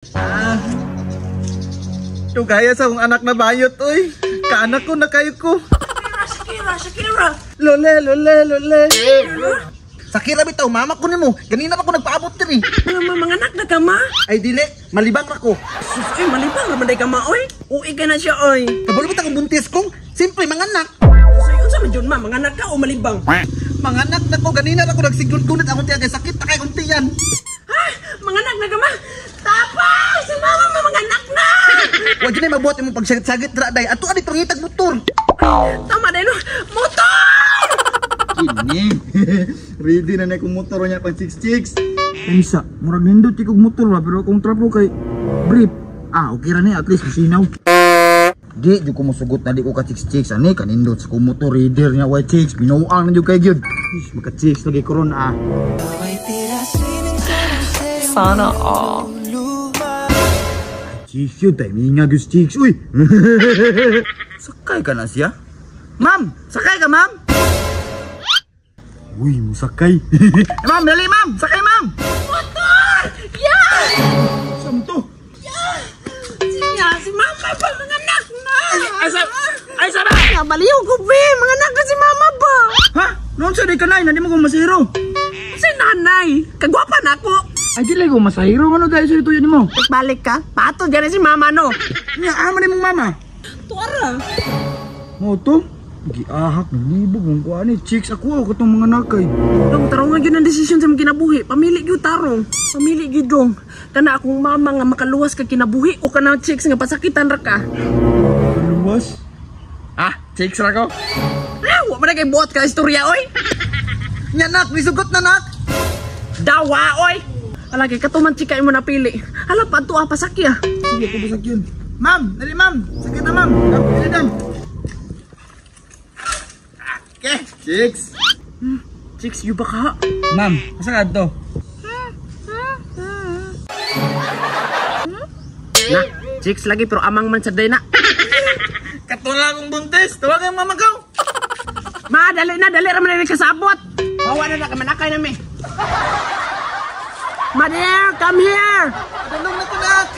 Ito gaya sa akong anak na bayot, oy. Kaanak ko na kayo ko. Shakira. Lole. Sakira bitaw, mama ko nimo. Ganina pa ko nagpaabot diri. Mga anak na ka ma? Ay dili, malibang ra ko. Sus, malibang naman day ka ma, oy. Uwi ka na siya, oy. Kabalo ba akong buntis ko? Simple mga anak. Sayon sa medyon ma, mga anak ka o malibang? Mga anak na ko, ganina na ko nagsiguntunit akong tiyan kay sakit na kay kong tiyan. Ha? Mga anak na ka ma? Tapay! Si mama mo mga anak na! Huwag yun ay mabuhat yung pagsagit-sagit ra day. Ato ani pangitag motor. Tama din, no? Motor! Ini. Ready na na kong motor niya pang 6 Pensa, murag nindot kay kong motor ba pero kung trapo kay brief. Okay ra ni at least masinaw. Di ko musugot na di ko ka 6 ani kanindot sa kong motor reader niya white 6 binuang na jud kay gyud. Maka 6 lagi karon Sana all. Chicks yun, timing nga Gus Chicks, uy! Sakay ka na siya? Ma'am! Sakay ka, ma'am! Uy, musakay! Ma'am, dali, ma'am! Sakay, ma'am! Motor! Yan! Saan to? Yan! Si mama pa, mga anak na! Ay, sana! Baliw ko, be! Mga anak na si mama ba? Ha? Noon siya, di ka na, hindi mo kong masahiro. Si nanay! Kagwapa na ako! Ay, di lang ko masahiro, ano dahil sa ito yun mo? Balik ka? Pato dyan si mama, no? Nga, aman mong mama. Tuara! Mo to? Giahak, nalibog mong kuha ni Chicks, ako itong mga nakay. Dong, tarong nga yun ang desisyon sa mga kinabuhi. Pamili yun, tarong. Pamili yun, dong. Kana akong mama nga makaluwas ka kinabuhi o kana Chicks nga pasakitan ra ka. Luwas? Chicks ra ko? Huwag mo na kay buhat ka istorya, oy! Nya nak, misugot na nak! Dawa, oy! Alagi, katuman chika mo napili. Hala, panto pasakya. Sige, ko basag yun. Ma'am, dali ma'am. Sakit na ma'am. Dali dam. Okay, Chicks. Chicks, you ba ka? Ma'am, masakad to. Na, Chicks lagi pero amang man sa day na. Katula akong buntis. Tawagan mama ko. Ma, dali raman na kasabot. Bawa na kamanakay na me. Mother, come here! Tulong na ko nak.